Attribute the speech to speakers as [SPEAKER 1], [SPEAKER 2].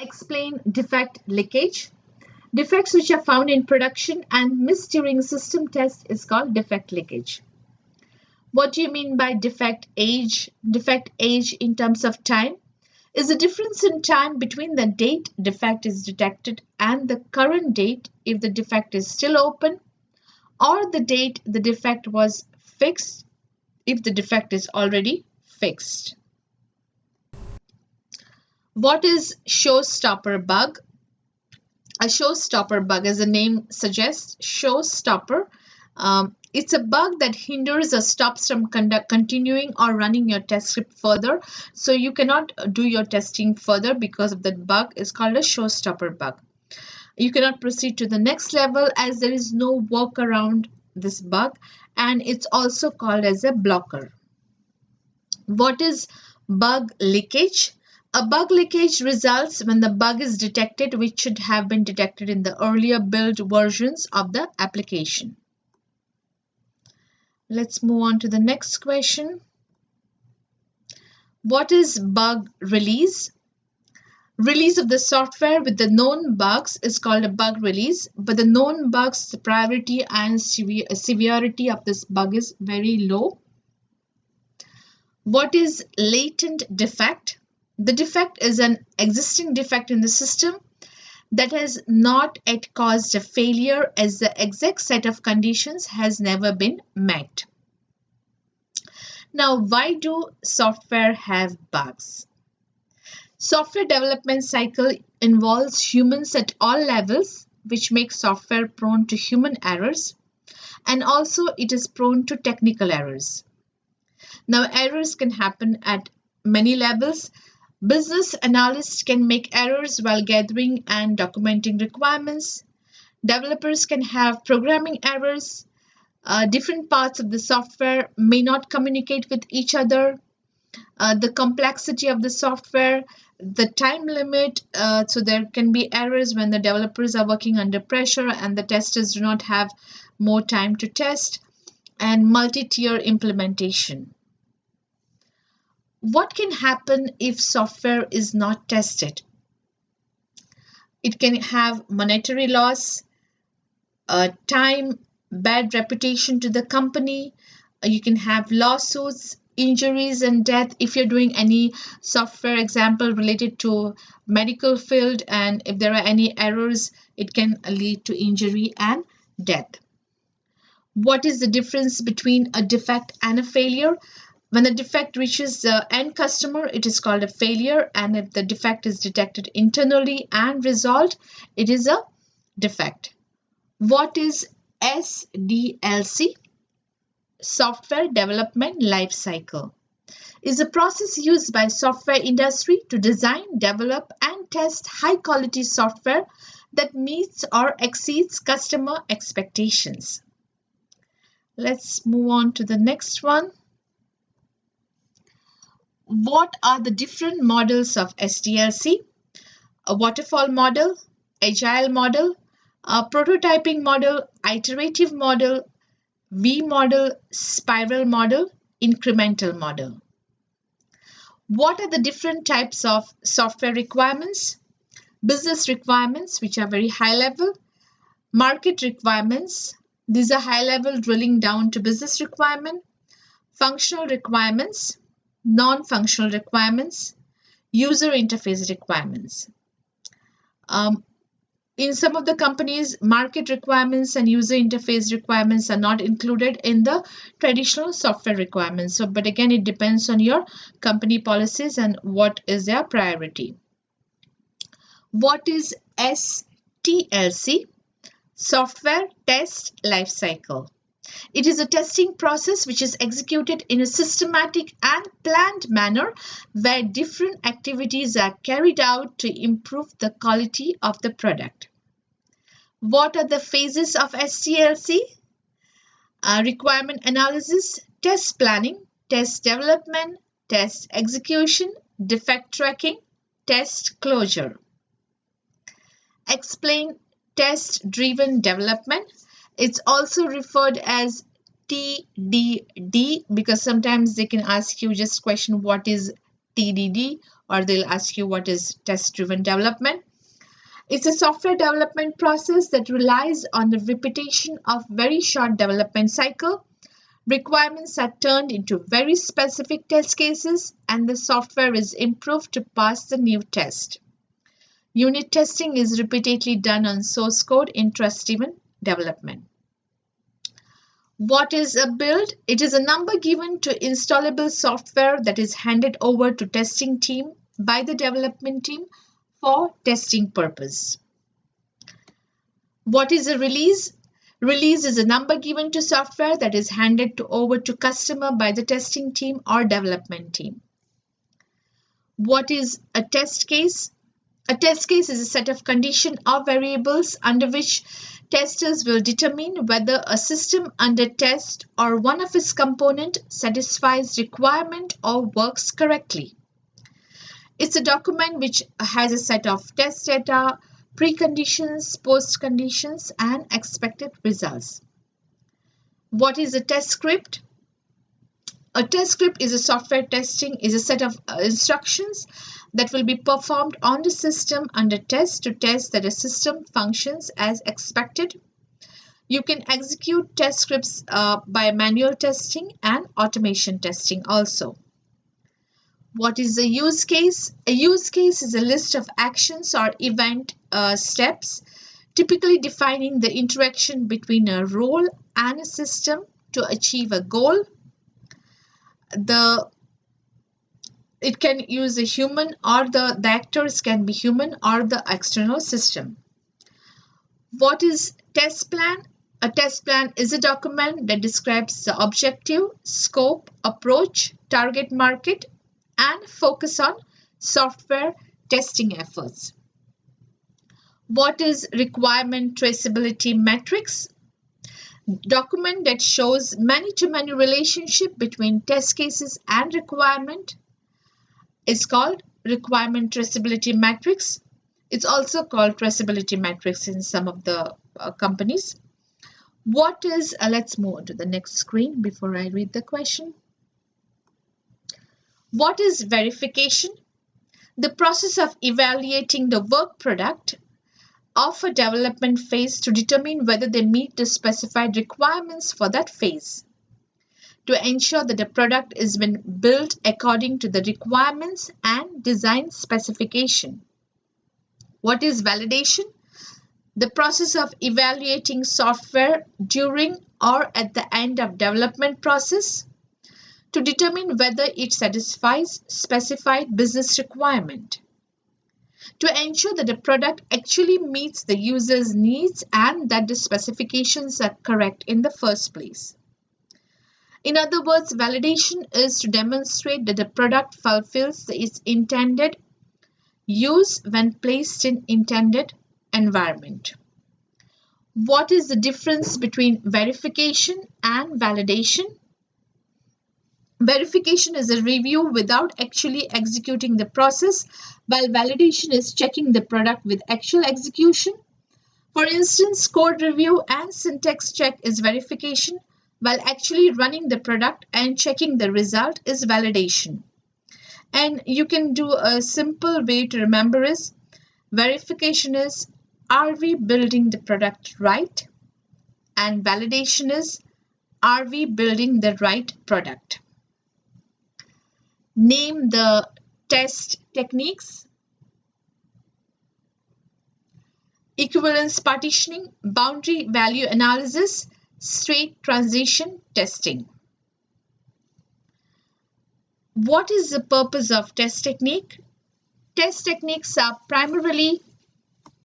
[SPEAKER 1] Explain defect leakage. Defects which are found in production and missed during system test is called defect leakage. What do you mean by defect age? Defect age in terms of time is the difference in time between the date defect is detected and the current date if the defect is still open, or the date the defect was fixed if the defect is already fixed. What is showstopper bug? A showstopper bug, as the name suggests, showstopper. It's a bug that hinders or stops from continuing or running your test script further. So you cannot do your testing further because of that bug. Is called a showstopper bug. You cannot proceed to the next level as there is no workaround this bug, and it's also called as a blocker. What is bug leakage? A bug leakage results when the bug is detected which should have been detected in the earlier build versions of the application. Let's move on to the next question. What is bug release? Release of the software with the known bugs is called a bug release, but the known bugs, the priority and severity of this bug is very low. What is latent defect? The defect is an existing defect in the system that has not yet caused a failure as the exact set of conditions has never been met. Now, why do software have bugs? Software development cycle involves humans at all levels, which makes software prone to human errors, and also it is prone to technical errors. Now, errors can happen at many levels. Business analysts can make errors while gathering and documenting requirements. Developers can have programming errors. Different parts of the software may not communicate with each other. The complexity of the software, the time limit, so there can be errors when the developers are working under pressure and the testers do not have more time to test, and multi-tier implementation. What can happen if software is not tested? It can have monetary loss, time, bad reputation to the company. You can have lawsuits, injuries and death if you're doing any software example related to medical field, and if there are any errors, it can lead to injury and death. What is the difference between a defect and a failure? When the defect reaches the end customer, it is called a failure, and if the defect is detected internally and resolved, it is a defect. What is SDLC? Software Development Life Cycle. Is a process used by software industry to design, develop, and test high-quality software that meets or exceeds customer expectations. Let's move on to the next one. What are the different models of SDLC? A waterfall model, agile model, a prototyping model, iterative model, V model, spiral model, incremental model. What are the different types of software requirements? Business requirements, which are very high level, market requirements, these are high level drilling down to business requirement, functional requirements, non-functional requirements, user interface requirements. In some of the companies, market requirements and user interface requirements are not included in the traditional software requirements. So, but again, it depends on your company policies and what is their priority. What is STLC? Software Test Lifecycle. It is a testing process which is executed in a systematic and planned manner where different activities are carried out to improve the quality of the product. What are the phases of STLC? Requirement analysis, test planning, test development, test execution, defect tracking, test closure. Explain test-driven development. It's also referred as TDD because sometimes they can ask you just question what is TDD or they'll ask you what is test-driven development. It's a software development process that relies on the repetition of very short development cycle. Requirements are turned into very specific test cases, and the software is improved to pass the new test. Unit testing is repeatedly done on source code in trust-driven development. What is a build? It is a number given to installable software that is handed over to testing team by the development team for testing purpose. What is a release? Release is a number given to software that is handed over to customer by the testing team or development team. What is a test case? A test case is a set of conditions or variables under which testers will determine whether a system under test or one of its components satisfies requirement or works correctly. It's a document which has a set of test data, preconditions, post-conditions, and expected results. What is a test script? A test script is a software testing is a set of instructions that will be performed on the system under test to test that a system functions as expected. You can execute test scripts by manual testing and automation testing also. What is a use case? A use case is a list of actions or event steps, typically defining the interaction between a role and a system to achieve a goal. It can use a human, or the actors can be human or the external system. What is test plan? A test plan is a document that describes the objective, scope, approach, target market, and focus on software testing efforts. What is requirement traceability matrix? Document that shows many-to-many relationship between test cases and requirement is called requirement traceability matrix. It's also called traceability matrix in some of the companies. What is, let's move on to the next screen before I read the question. What is verification? The process of evaluating the work product of a development phase to determine whether they meet the specified requirements for that phase, to ensure that the product is been built according to the requirements and design specification. What is validation? The process of evaluating software during or at the end of development process to determine whether it satisfies specified business requirement, to ensure that the product actually meets the user's needs and that the specifications are correct in the first place. In other words, validation is to demonstrate that the product fulfills its intended use when placed in intended environment. What is the difference between verification and validation? Verification is a review without actually executing the process, while validation is checking the product with actual execution. For instance, code review and syntax check is verification, while actually running the product and checking the result is validation. And you can do a simple way to remember is verification is, are we building the product right? And validation is, are we building the right product? Name the test techniques. Equivalence partitioning, boundary value analysis, state transition testing. What is the purpose of test technique? Test techniques are primarily